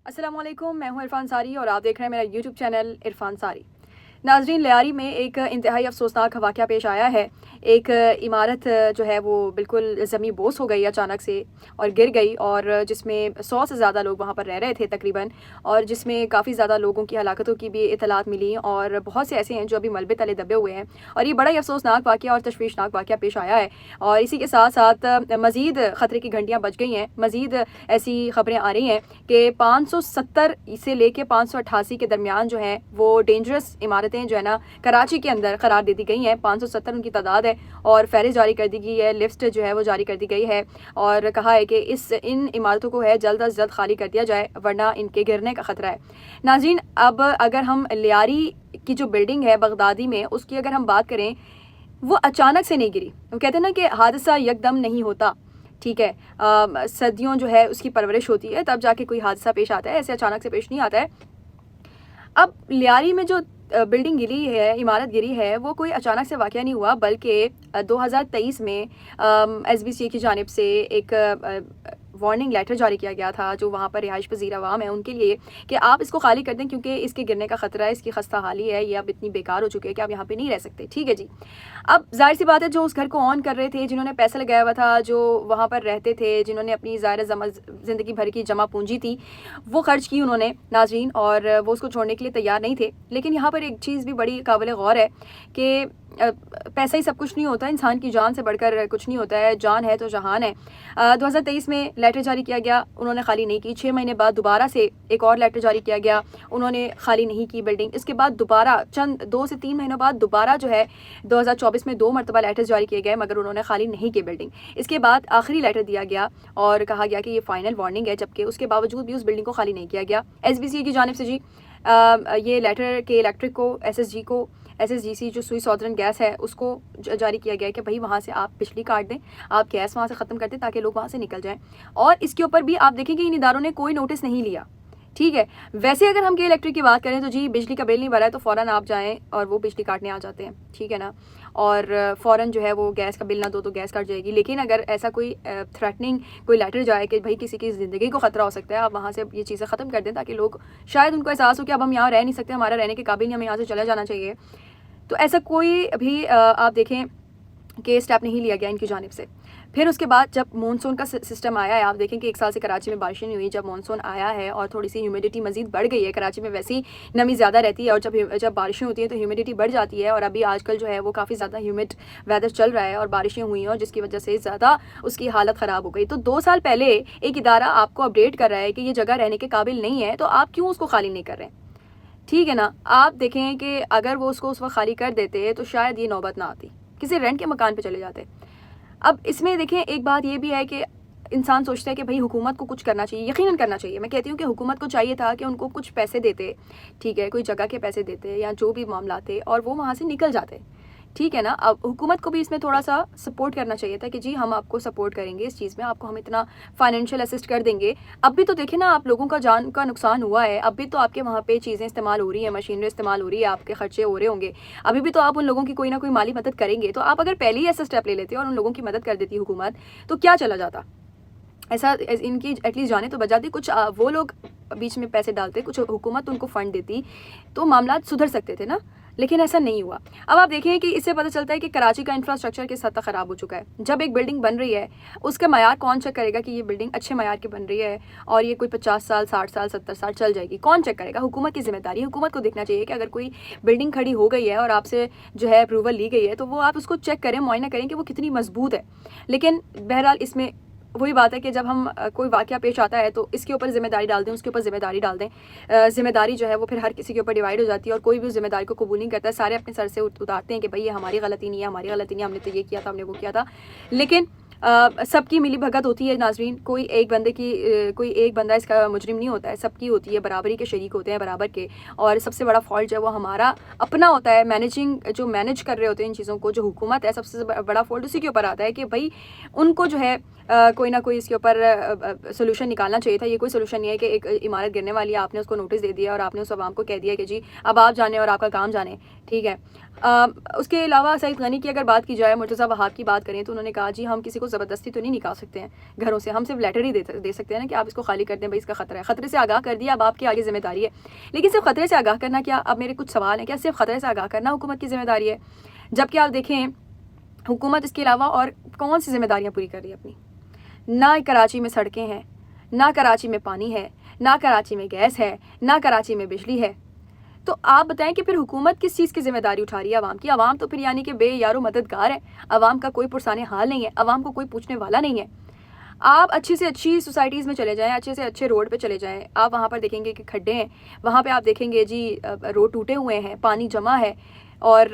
अस्सलाम वालेकुम, मैं हूं इरफान सारी और आप देख रहे हैं मेरा यूट्यूब चैनल इरफान सारी। नाजरीन, लियारी में एक इंतहाई अफसोसनाक वाक़या पेश आया है। एक इमारत जो है वो बिल्कुल ज़मीं बोस हो गई अचानक से और गिर गई, और जिसमें 100 से ज़्यादा लोग वहाँ पर रह रहे थे तकरीबन, और जिसमें काफ़ी ज़्यादा लोगों की हलाकतों की भी इतलात मिली और बहुत से ऐसे हैं जो अभी मलबे तले दबे हुए हैं। और ये बड़ा ही अफसोसनाक वाक़या और तशवीशनाक वाक़या पेश आया है। और इसी के साथ साथ मज़ीद ख़तरे की घंटियाँ बज गई हैं। मज़ीद ऐसी ख़बरें आ रही हैं कि 570 से लेके 588 के दरमियान जो है वो डेंजरस इमारतें जो है ना कराची के अंदर करार दे दी गई हैं। 570 उनकी तादाद है और फहरिस्त जारी कर दी गई है, लिस्ट जो है वो जारी कर दी गई है, और कहा है कि इन इमारतों को है जल्द अज जल्द खाली कर दिया जाए वरना इनके गिरने का ख़तरा है। नाज़रीन, अब अगर हम लियारी की जो बिल्डिंग है बगदादी में, उसकी अगर हम बात करें, वो अचानक से नहीं गिरी। वो कहते हैं ना कि हादसा यकदम नहीं होता, ठीक है, सदियों जो है उसकी परवरिश होती है, तब जाके कोई हादसा पेश आता है, ऐसे अचानक से पेश नहीं आता है। अब लियारी में जो बिल्डिंग गिरी है, इमारत गिरी है, वो कोई अचानक से वाक़या नहीं हुआ, बल्कि 2023 में SBC की जानिब से एक वार्निंग लेटर जारी किया गया था जो वहाँ पर रिहाइश पज़ीर अवाम है उनके लिए, कि आप इसको खाली कर दें क्योंकि इसके गिरने का ख़तरा है, इसकी खस्ता हाली है, ये अब इतनी बेकार हो चुकी है कि आप यहाँ पे नहीं रह सकते। ठीक है जी। अब जाहिर सी बात है, जो उस घर को ऑन कर रहे थे, जिन्होंने पैसा लगाया हुआ था, जो वहाँ पर रहते थे, जिन्होंने अपनी ज़िंदगी भर की जमा पूंजी थी वो खर्च की उन्होंने नाज़रीन, और वो उसको छोड़ने के लिए तैयार नहीं थे। लेकिन यहाँ पर एक चीज़ भी बड़ी काबिल गौर है कि पैसा ही सब कुछ नहीं होता, इंसान की जान से बढ़कर कुछ नहीं होता है, जान है तो जहान है। 2023 में लेटर जारी किया गया, उन्होंने खाली नहीं की। 6 महीने बाद दोबारा से एक और लेटर जारी किया गया, उन्होंने खाली नहीं की बिल्डिंग। इसके बाद दोबारा चंद 2 से 3 महीनों बाद दोबारा जो है 2024 में 2 मरतबा लेटर जारी किए गए, मगर उन्होंने खाली नहीं की बिल्डिंग। इसके बाद आखिरी लेटर दिया गया और कहा गया कि ये फाइनल वार्निंग है, जबकि उसके बावजूद भी उस बिल्डिंग को खाली नहीं किया गया। SBC की जानिब से जी ये लेटर के इलेक्ट्रिक को, SSG को, SSGC जो सुई सॉदर्न गैस है उसको जारी किया गया है कि भाई वहाँ से आप बिजली काट दें, आप गैस वहाँ से ख़त्म कर दें ताकि लोग वहाँ से निकल जाएं। और इसके ऊपर भी आप देखें कि इन इदारों ने कोई नोटिस नहीं लिया। ठीक है, वैसे अगर हम के इलेक्ट्रिक की बात करें तो जी बिजली का बिल नहीं भरा है तो फ़ौरन आप जाएं और वो बिजली काटने आ जाते हैं, ठीक है ना, और फ़ौरन जो है वो गैस का बिल ना दो तो गैस कट जाएगी। लेकिन अगर ऐसा कोई थ्रेटनिंग कोई लेटर जाए कि भाई किसी की ज़िंदगी को ख़तरा हो सकता है, आप वहाँ से ये चीज़ें ख़त्म कर दें ताकि लोग शायद उनको एहसास हो कि अब हम यहाँ रह नहीं सकते, हमारा रहने के काबिल नहीं, हमें यहाँ से चला जाना चाहिए, तो ऐसा कोई भी आप देखें कि स्टेप नहीं लिया गया इनकी जानिब से। फिर उसके बाद जब मानसून का सिस्टम आया है, आप देखें कि 1 साल से कराची में बारिशें नहीं हुई, जब मानसून आया है और थोड़ी सी ह्यूमिडिटी मज़ीद बढ़ गई है, कराची में वैसे ही नमी ज़्यादा रहती है और जब बारिशें होती हैं तो ह्यूमिडिटी बढ़ जाती है, और अभी आजकल जो है वो काफ़ी ज़्यादा ह्यूमिड वेदर चल रहा है और बारिशें हुई हैं और जिसकी वजह से ज़्यादा उसकी हालत ख़राब हो गई। तो 2 साल पहले एक इदारा आपको अपडेट कर रहा है कि ये जगह रहने के काबिल नहीं है, तो आप क्यों उसको खाली नहीं कर रहे हैं? ठीक है ना, आप देखें कि अगर वो उसको उस वक्त खाली कर देते तो शायद ये नौबत ना आती, किसी रेंट के मकान पे चले जाते। अब इसमें देखें एक बात ये भी है कि इंसान सोचता है कि भाई हुकूमत को कुछ करना चाहिए, यकीनन करना चाहिए। मैं कहती हूँ कि हुकूमत को चाहिए था कि उनको कुछ पैसे देते, ठीक है, कोई जगह के पैसे देते या जो भी मामला थे, और वो वहाँ से निकल जाते, ठीक है ना। अब हुकूमत को भी इसमें थोड़ा सा सपोर्ट करना चाहिए था कि जी हम आपको सपोर्ट करेंगे इस चीज़ में, आपको हम इतना फाइनेंशियल असिस्ट कर देंगे। अब भी तो देखें ना, आप लोगों का जान का नुकसान हुआ है, अब भी तो आपके वहाँ पे चीज़ें इस्तेमाल हो रही हैं, मशीनरी इस्तेमाल हो रही है, आपके खर्चे हो रहे होंगे, अभी भी तो आप उन लोगों की कोई ना कोई माली मदद करेंगे। तो आप अगर पहले ही ऐसा स्टेप ले लेते और उन लोगों की मदद कर देती हुकूमत, तो क्या चला जाता, ऐसा इनकी एटलीस्ट जाने तो बजाती, कुछ वो लोग बीच में पैसे डालते, कुछ हुकूमत उनको फ़ंड देती तो मामला सुधर सकते थे ना, लेकिन ऐसा नहीं हुआ। अब आप देखें कि इससे पता चलता है कि कराची का इंफ्रास्ट्रक्चर किस हद तक ख़राब हो चुका है। जब एक बिल्डिंग बन रही है उसका मयार कौन चेक करेगा कि ये बिल्डिंग अच्छे मयार की बन रही है और ये कोई 50 साल 60 साल 70 साल चल जाएगी? कौन चेक करेगा? हुकूमत की जिम्मेदारी है। हुकूमत को देखना चाहिए कि अगर कोई बिल्डिंग खड़ी हो गई है और आपसे जो है अप्रूवल ली गई है तो वो आप उसको चेक करें, मुआयना करें कि वो कितनी मजबूत है। लेकिन बहरहाल इसमें वही बात है कि जब हम कोई वाक़या पेश आता है तो इसके ऊपर ज़िम्मेदारी डाल दें, उसके ऊपर ज़िम्मेदारी डाल दें, ज़िम्मेदारी जो है वो फिर हर किसी के ऊपर डिवाइड हो जाती है और कोई भी उस ज़िम्मेदारी को कबूल नहीं करता है। सारे अपने सर से उतारते हैं कि भाई ये हमारी गलती नहीं है, हमारी गलती नहीं है, हमने तो ये किया था, हमने वो किया था। लेकिन सबकी मिली भगत होती है नाज़रीन, कोई एक बंदा इसका मुजरिम नहीं होता है, सबकी होती है, बराबरी के शरीक होते हैं बराबर के। और सबसे बड़ा फॉल्ट जो है वो हमारा अपना होता है, मैनेज कर रहे होते हैं इन चीज़ों को, जो हुकूमत है सबसे बड़ा फॉल्ट उसी के ऊपर आता है कि भाई उनको जो है कोई ना कोई इसके ऊपर सोल्यूशन निकालना चाहिए था। ये कोई सोल्यूशन नहीं है कि एक इमारत गिरने वाली है, आपने उसको नोटिस दे दिया और आपने उस आवाम को कह दिया कि जी अब आप जाने और आपका काम जाने, ठीक है। اس کے علاوہ سعید غنی کی اگر بات کی جائے، مرتضیٰ وہاب کی بات کریں تو انہوں نے کہا جی ہم کسی کو زبردستی تو نہیں نکال سکتے ہیں گھروں سے، ہم صرف لیٹر ہی دے سکتے ہیں نا کہ آپ اس کو خالی کر دیں، بھائی اس کا خطرہ ہے، خطرے سے آگاہ کر دیا، اب آپ کے آگے ذمہ داری ہے۔ لیکن صرف خطرے سے آگاہ کرنا کیا، اب میرے کچھ سوال ہیں، کیا صرف خطرے سے آگاہ کرنا حکومت کی ذمہ داری ہے؟ جبکہ آپ دیکھیں حکومت اس کے علاوہ اور کون سی ذمہ داریاں پوری کر رہی ہے اپنی؟ نہ کراچی میں سڑکیں ہیں، نہ کراچی میں پانی ہے، نہ کراچی میں گیس ہے، نہ کراچی میں بجلی ہے۔ تو آپ بتائیں کہ پھر حکومت کس چیز کی ذمہ داری اٹھا رہی ہے عوام کی؟ عوام تو پھر یعنی کہ بے یار و مددگار ہے، عوام کا کوئی پرسان حال نہیں ہے، عوام کو کوئی پوچھنے والا نہیں ہے۔ آپ اچھی سے اچھی سوسائٹیز میں چلے جائیں، اچھے سے اچھے روڈ پہ چلے جائیں، آپ وہاں پر دیکھیں گے کہ کھڈے ہیں، وہاں پہ آپ دیکھیں گے جی روڈ ٹوٹے ہوئے ہیں، پانی جمع ہے، اور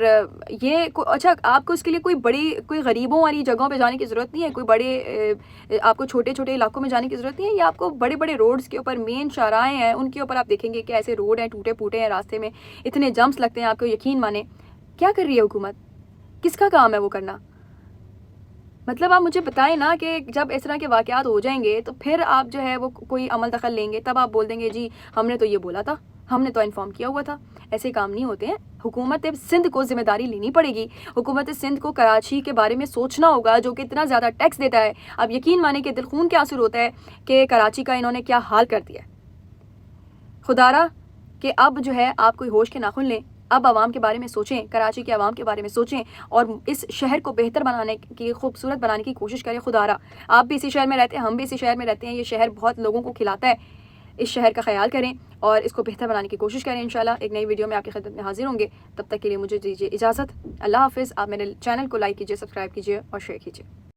یہ اچھا آپ کو اس کے لیے کوئی غریبوں والی جگہوں پہ جانے کی ضرورت نہیں ہے، کوئی بڑے آپ کو چھوٹے چھوٹے علاقوں میں جانے کی ضرورت نہیں ہے، یہ آپ کو بڑے بڑے روڈز کے اوپر، مین شاہراہیں ہیں ان کے اوپر آپ دیکھیں گے کہ ایسے روڈ ہیں ٹوٹے پھوٹے ہیں، راستے میں اتنے جمپس لگتے ہیں، آپ کو یقین مانیں۔ کیا کر رہی ہے حکومت؟ کس کا کام ہے وہ کرنا؟ مطلب آپ مجھے بتائیں نا کہ جب اس طرح کے واقعات ہو جائیں گے تو پھر آپ جو ہے وہ کوئی عمل دخل لیں گے، تب آپ بول دیں گے جی ہم نے تو یہ بولا تھا، ہم نے تو انفارم کیا ہوا تھا۔ ایسے کام نہیں ہوتے ہیں۔ حکومت سندھ کو ذمہ داری لینی پڑے گی، حکومت سندھ کو کراچی کے بارے میں سوچنا ہوگا جو کہ اتنا زیادہ ٹیکس دیتا ہے۔ اب یقین مانیں کہ دل خون کے آنسو ہوتا ہے کہ کراچی کا انہوں نے کیا حال کر دیا ہے۔ خدا را کہ اب جو ہے آپ کوئی ہوش کے ناخن لیں، اب عوام کے بارے میں سوچیں، کراچی کے عوام کے بارے میں سوچیں اور اس شہر کو بہتر بنانے کی، خوبصورت بنانے کی کوشش کریں۔ خدا را آپ بھی اسی شہر میں رہتے ہیں، ہم بھی اسی شہر میں رہتے ہیں، یہ شہر بہت لوگوں کو کھلاتا ہے، اس شہر کا خیال کریں اور اس کو بہتر بنانے کی کوشش کریں۔ انشاءاللہ ایک نئی ویڈیو میں آپ کی خدمت میں حاضر ہوں گے، تب تک کے لیے مجھے دیجیے اجازت۔ اللہ حافظ۔ آپ میرے چینل کو لائک کیجیے، سبسکرائب کیجیے اور شیئر کیجیے۔